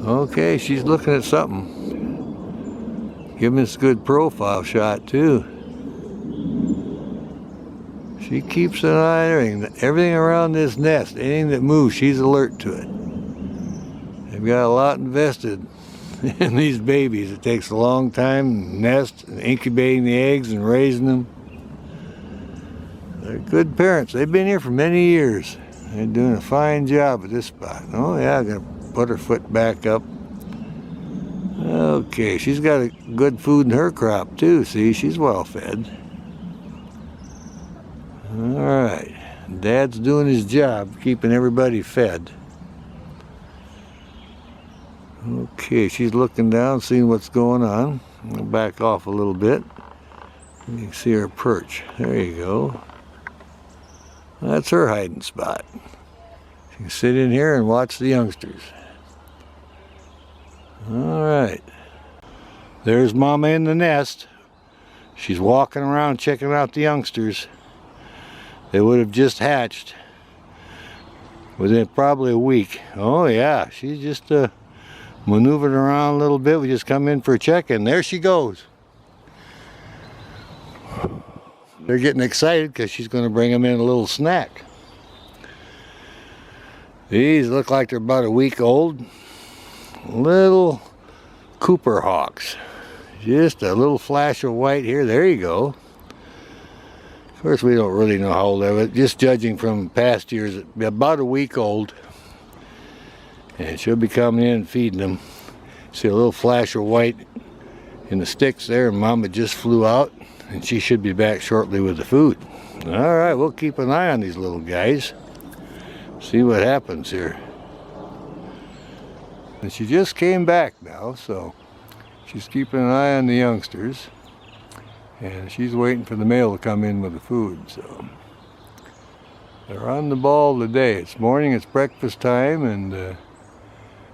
Okay, she's looking at something. Giving us a good profile shot too. She keeps an eye on everything around this nest. Anything that moves, she's alert to it. They've got a lot invested in these babies. It takes a long time, nest, and incubating the eggs and raising them. They're good parents. They've been here for many years. They're doing a fine job at this spot. Oh yeah, I'm gonna put her foot back up. Okay, she's got a good food in her crop too. See, she's well fed. All right, Dad's doing his job, keeping everybody fed. Okay, she's looking down, seeing what's going on. I'm gonna back off a little bit. You can see her perch. There you go. That's her hiding spot. She can sit in here and watch the youngsters. All right. There's Mama in the nest. She's walking around checking out the youngsters. They would have just hatched within probably a week. Oh yeah, she's just maneuvering around a little bit. We just come in for a check-in. There she goes. They're getting excited because she's going to bring them in a little snack. These look like they're about a week old. Little Cooper hawks. Just a little flash of white here. There you go. Of course, we don't really know how old they are, just judging from past years, about a week old. And she'll be coming in and feeding them. See a little flash of white in the sticks there, and Mama just flew out, and she should be back shortly with the food. All right, we'll keep an eye on these little guys. See what happens here. And she just came back now, so she's keeping an eye on the youngsters. And she's waiting for the male to come in with the food, so they're on the ball today. It's morning, it's breakfast time, and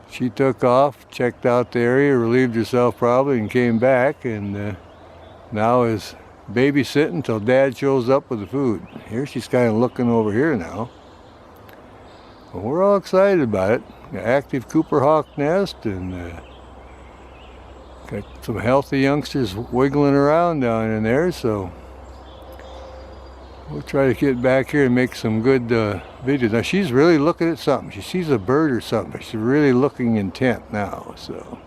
she took off, checked out the area, relieved herself probably, and came back, and now is babysitting until Dad shows up with the food. Here she's kind of looking over here now. Well, we're all excited about it. An active Cooper hawk nest, and got some healthy youngsters wiggling around down in there, so we'll try to get back here and make some good videos. Now she's really looking at something. She sees a bird or something. She's really looking intent now, so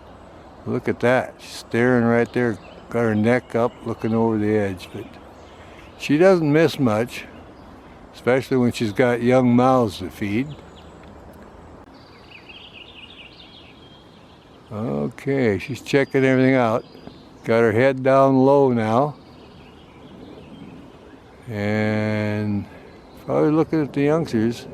look at that. She's staring right there, got her neck up, looking over the edge, but she doesn't miss much, especially when she's got young mouths to feed. Okay, she's checking everything out. Got her head down low now. And probably looking at the youngsters.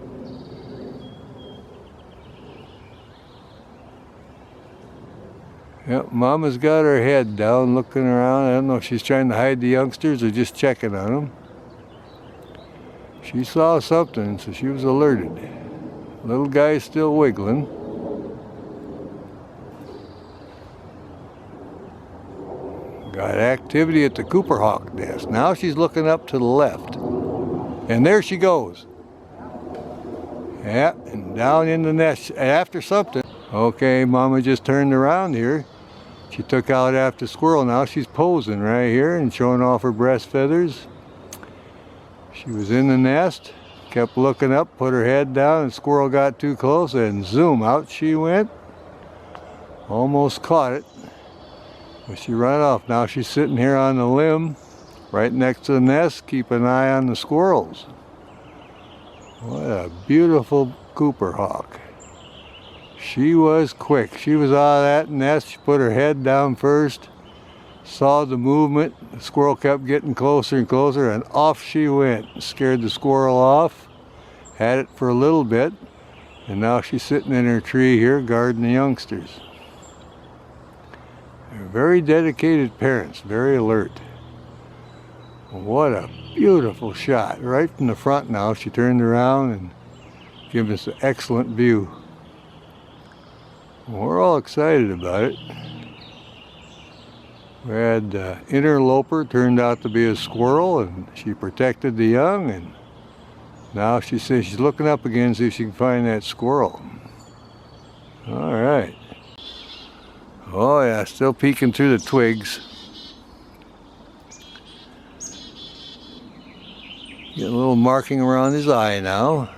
Yep, Mama's got her head down looking around. I don't know if she's trying to hide the youngsters or just checking on them. She saw something, so she was alerted. Little guy's still wiggling. Got activity at the Cooper hawk nest. Now she's looking up to the left. And there she goes. Yeah, and down in the nest after something. Okay, Mama just turned around here. She took out after squirrel. Now she's posing right here and showing off her breast feathers. She was in the nest, kept looking up, put her head down, and squirrel got too close, and zoom, out she went. Almost caught it. But she ran off. Now she's sitting here on the limb, right next to the nest, keep an eye on the squirrels. What a beautiful Cooper hawk. She was quick. She was out of that nest. She put her head down first, saw the movement. The squirrel kept getting closer and closer, and off she went. Scared the squirrel off. Had it for a little bit, and now she's sitting in her tree here guarding the youngsters. They're very dedicated parents, very alert. What a beautiful shot. Right from the front now, she turned around and gave us an excellent view. We're all excited about it. We had interloper, turned out to be a squirrel, and she protected the young, and now she says she's looking up again to see if she can find that squirrel. All right. Yeah, still peeking through the twigs. Getting a little marking around his eye now.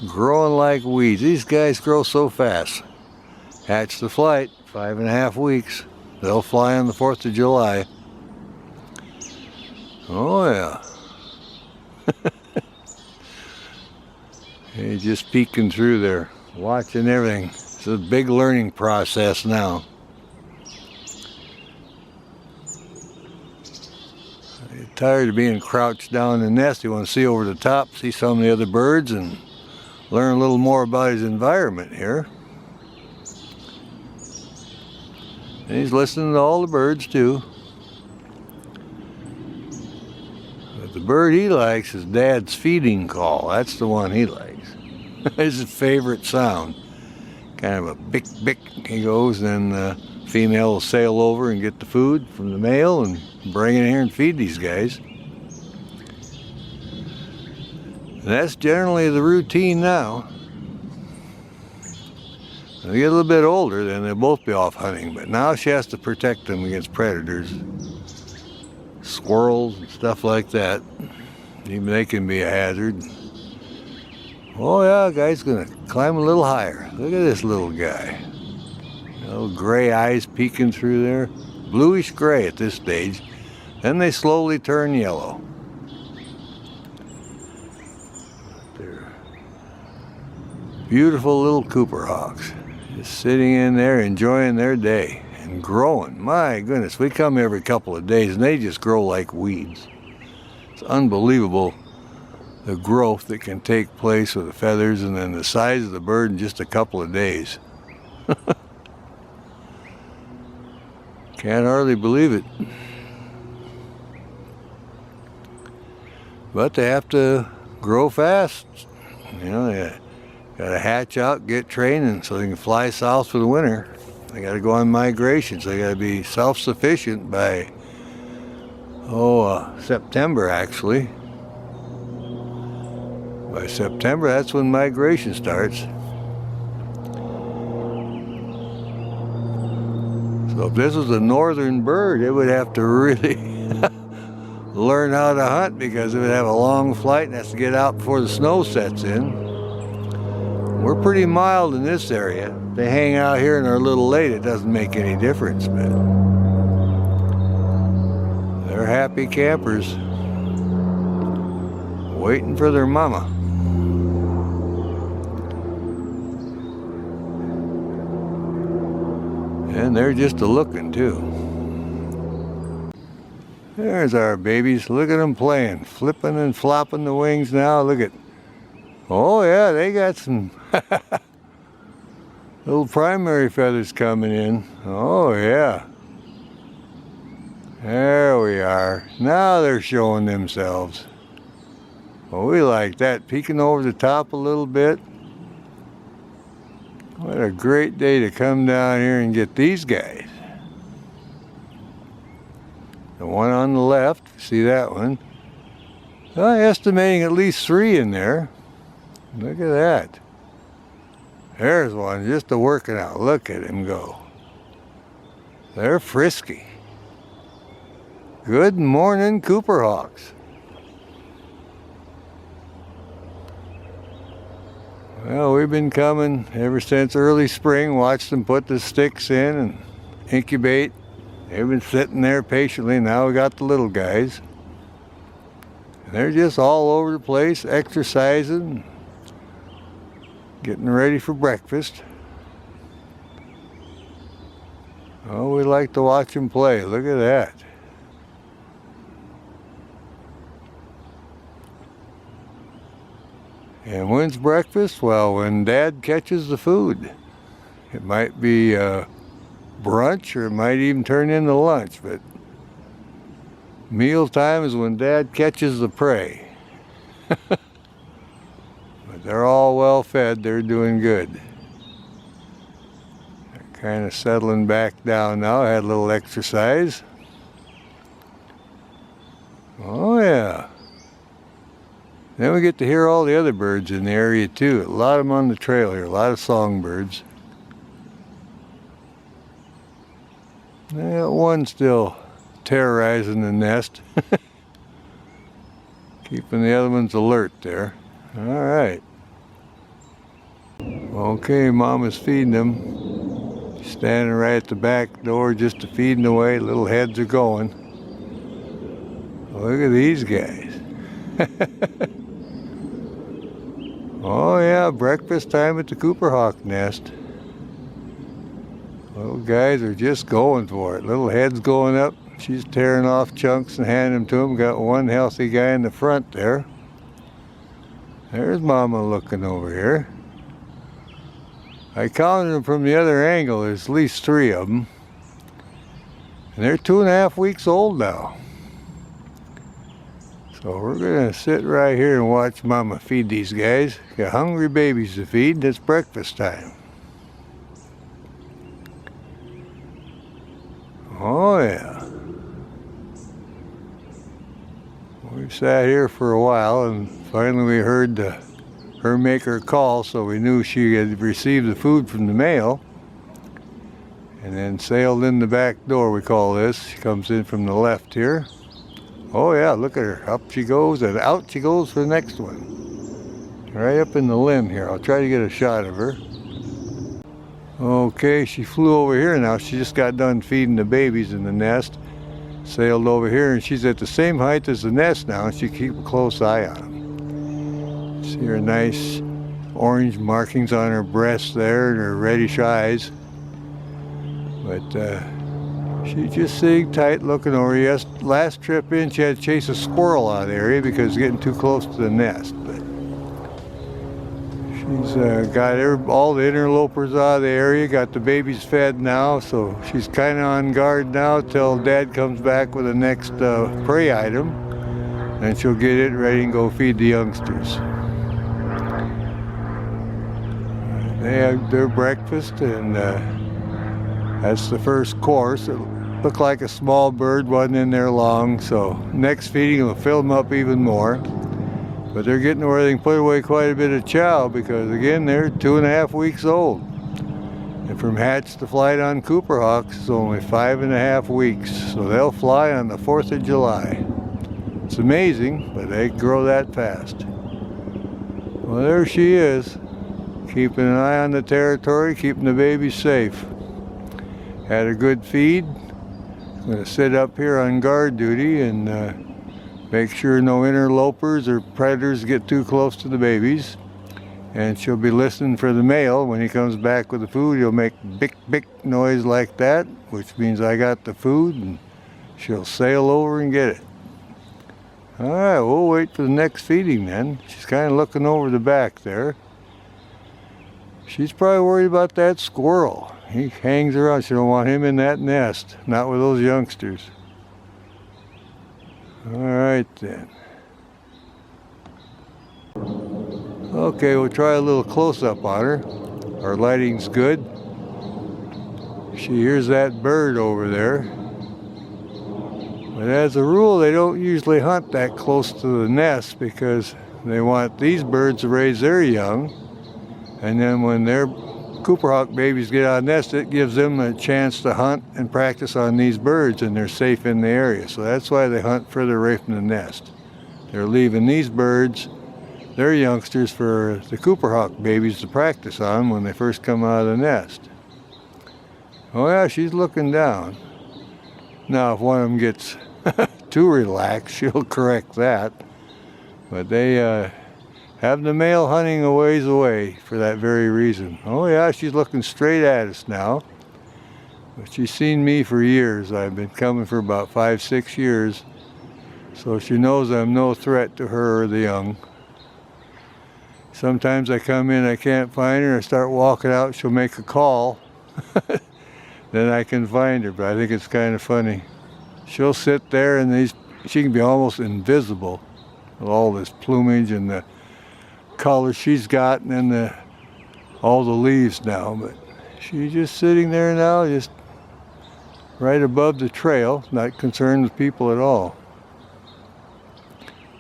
Growing like weeds. These guys grow so fast. Hatch to flight, 5.5 weeks. They'll fly on the 4th of July. Oh yeah. He's just peeking through there, watching everything. It's a big learning process now. He's tired of being crouched down in the nest. He wants to see over the top, see some of the other birds, and learn a little more about his environment here. And he's listening to all the birds too. But the bird he likes is Dad's feeding call. That's the one he likes. It's his favorite sound. Kind of a bick bick he goes, and then the female will sail over and get the food from the male and bring it here and feed these guys. And that's generally the routine now. When they get a little bit older, then they'll both be off hunting, but now she has to protect them against predators, squirrels and stuff like that. Even they can be a hazard. Oh yeah, guy's gonna climb a little higher. Look at this little guy. Little gray eyes peeking through there. Bluish gray at this stage. Then they slowly turn yellow. They're beautiful little Cooper hawks. Just sitting in there enjoying their day and growing. My goodness, we come every couple of days and they just grow like weeds. It's unbelievable the growth that can take place with the feathers and then the size of the bird in just a couple of days. Can't hardly believe it. But they have to grow fast. You know, they gotta hatch out, get training so they can fly south for the winter. They gotta go on migration, so they gotta be self-sufficient by, September actually. By September, that's when migration starts. So if this was a northern bird, it would have to really learn how to hunt because it would have a long flight and has to get out before the snow sets in. We're pretty mild in this area. They hang out here and are a little late. It doesn't make any difference, but they're happy campers waiting for their mama. And they're just a-looking too. There's our babies. Look at them playing, flipping and flopping the wings now. Look at, oh yeah, they got some little primary feathers coming in. Oh yeah. There we are. Now they're showing themselves. Well, we like that, peeking over the top a little bit. What a great day to come down here and get these guys. The one on the left, see that one? I'm estimating at least 3 in there. Look at that. There's one just a working out. Look at him go. They're frisky. Good morning, Cooper hawks. Well, we've been coming ever since early spring, watched them put the sticks in and incubate. They've been sitting there patiently. Now we got the little guys. They're just all over the place, exercising, getting ready for breakfast. Oh, we like to watch them play. Look at that. And when's breakfast? Well, when Dad catches the food. It might be brunch or it might even turn into lunch, but mealtime is when Dad catches the prey. But they're all well fed, they're doing good. They're kind of settling back down now. I had a little exercise. Oh yeah. Then we get to hear all the other birds in the area too. A lot of them on the trail here, a lot of songbirds. That one's still terrorizing the nest. Keeping the other ones alert there. Alright. Okay, Mama's feeding them. Standing right at the back door just to feed them away. Little heads are going. Look at these guys. Oh yeah, breakfast time at the Cooper Hawk nest. Little guys are just going for it. Little heads going up. She's tearing off chunks and handing them to them. Got one healthy guy in the front there. There's Mama looking over here. I counted them from the other angle. There's at least 3 of them. And they're 2.5 weeks old now. So we're going to sit right here and watch Mama feed these guys. Got hungry babies to feed. It's breakfast time. Oh yeah. We sat here for a while and finally we heard her make her call, so we knew she had received the food from the mail. And then sailed in the back door, we call this. She comes in from the left here. Oh yeah, look at her. Up she goes and out she goes for the next one. Right up in the limb here. I'll try to get a shot of her. Okay, she flew over here now. She just got done feeding the babies in the nest. Sailed over here and she's at the same height as the nest now, and she keeps a close eye on them. See her nice orange markings on her breast there and her reddish eyes. But she's just sitting tight looking over. Yes, last trip in she had to chase a squirrel out of the area because it's getting too close to the nest. But she's got all the interlopers out of the area, got the babies fed now, so she's kind of on guard now till Dad comes back with the next prey item, and she'll get it ready and go feed the youngsters. They have their breakfast, and that's the first course. It looked like a small bird, wasn't in there long, so next feeding will fill them up even more. But they're getting to where they can put away quite a bit of chow because, again, they're 2.5 weeks old. And from hatch to flight on Cooper Hawks is only 5.5 weeks. So they'll fly on the 4th of July. It's amazing, but they grow that fast. Well, there she is, keeping an eye on the territory, keeping the babies safe. Had a good feed. I'm going to sit up here on guard duty and make sure no interlopers or predators get too close to the babies. And she'll be listening for the male. When he comes back with the food, he'll make bick bick noise like that, which means I got the food, and she'll sail over and get it. All right, we'll wait for the next feeding then. She's kind of looking over the back there. She's probably worried about that squirrel. He hangs around. She don't want him in that nest, not with those youngsters. All right then. Okay, we'll try a little close-up on her. Our lighting's good. She hears that bird over there. But as a rule, they don't usually hunt that close to the nest because they want these birds to raise their young. And then when their Cooper Hawk babies get out of the nest, it gives them a chance to hunt and practice on these birds, and they're safe in the area. So that's why they hunt further away from the nest. They're leaving these birds, their youngsters, for the Cooper Hawk babies to practice on when they first come out of the nest. Oh yeah, she's looking down. Now if one of them gets too relaxed, she'll correct that. But they have the male hunting a ways away for that very reason. Oh yeah, she's looking straight at us now. But she's seen me for years. I've been coming for about 5-6 years. So she knows I'm no threat to her or the young. Sometimes I come in, I can't find her, I start walking out, she'll make a call. Then I can find her, but I think it's kind of funny. She'll sit there and she can be almost invisible with all this plumage and the color she's got, and then all the leaves now. But she's just sitting there now, just right above the trail, not concerned with people at all.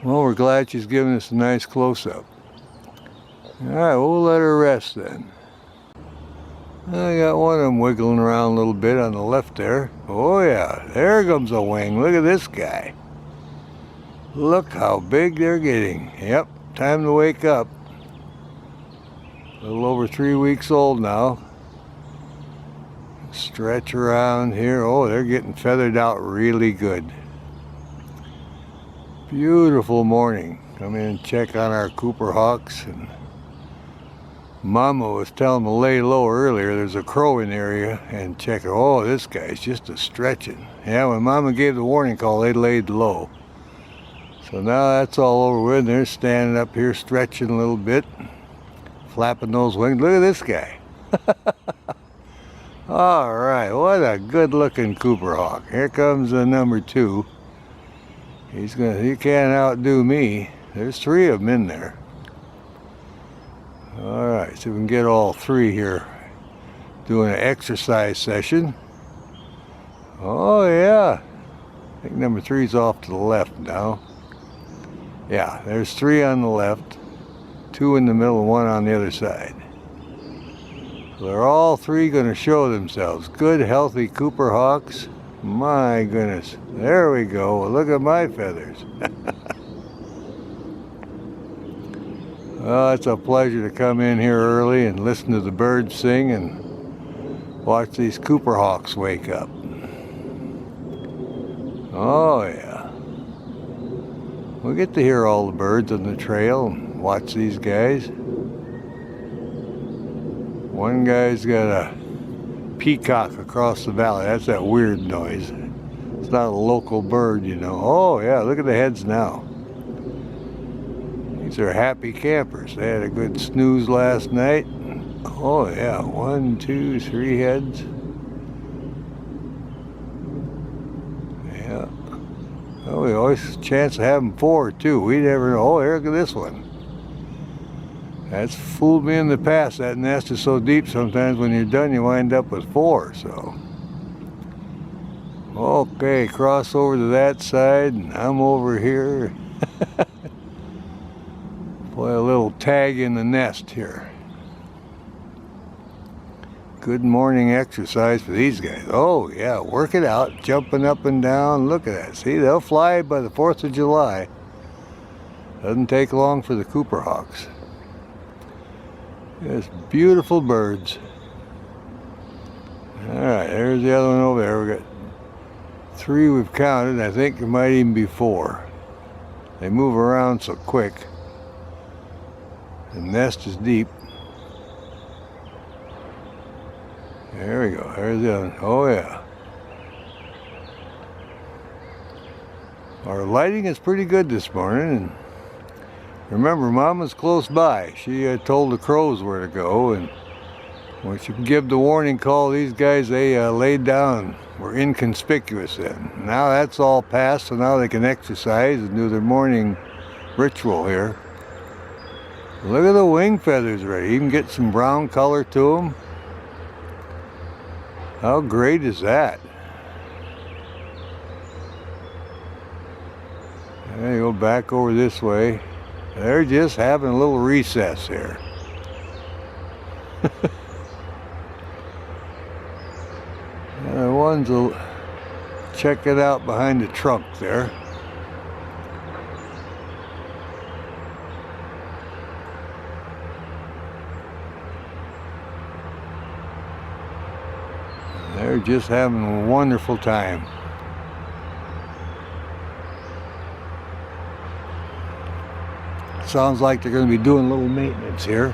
Well, we're glad she's giving us a nice close-up. All right, we'll let her rest then. I got one of them wiggling around a little bit on the left there. Oh yeah, there comes a wing. Look at this guy. Look how big they're getting. Yep, time to wake up. A little over 3 weeks old now. Stretch around here. Oh, they're getting feathered out really good. Beautiful morning. Come in and check on our Cooper Hawks. And Mama was telling them to lay low earlier. There's a crow in the area and check it. Oh, this guy's just a stretching. Yeah, when Mama gave the warning call, they laid low. So now that's all over with. They're standing up here stretching a little bit, flapping those wings. Look at this guy. All right, what a good-looking Cooper Hawk. Here comes the number 2. He can't outdo me. There's 3 of them in there. All right, so we can get all 3 here doing an exercise session. Oh yeah, I think number 3's off to the left now. Yeah, there's 3 on the left, 2 in the middle, and 1 on the other side. So they're all 3 going to show themselves. Good, healthy Cooper Hawks. My goodness. There we go. Look at my feathers. Well, it's a pleasure to come in here early and listen to the birds sing and watch these Cooper Hawks wake up. Oh yeah. We get to hear all the birds on the trail and watch these guys. One guy's got a peacock across the valley. That's that weird noise. It's not a local bird, you know. Oh yeah, look at the heads now. These are happy campers. They had a good snooze last night. Oh yeah, 1, 2, 3 heads. Yeah. Oh, we always chance of having 4 too. We never know. Oh, here, look at this one. That's fooled me in the past. That nest is so deep sometimes when you're done you wind up with 4, so. Okay, cross over to that side and I'm over here. Play a little tag in the nest here. Good morning exercise for these guys. Oh yeah, work it out, jumping up and down. Look at that. See, they'll fly by the 4th of July. Doesn't take long for the Cooper Hawks. Just beautiful birds. Alright, there's the other one over there. We got 3 we've counted. I think there might even be 4. They move around so quick. The nest is deep. There we go. There's the other one. Oh yeah. Our lighting is pretty good this morning. And remember, Mama's close by. She told the crows where to go, and when she give the warning call, these guys, they laid down, were inconspicuous then. Now that's all passed, so now they can exercise and do their morning ritual here. Look at the wing feathers already. You can get some brown color to them. How great is that? There you go, back over this way. They're just having a little recess here. The ones will check it out behind the trunk there. They're just having a wonderful time. Sounds like they're going to be doing a little maintenance here.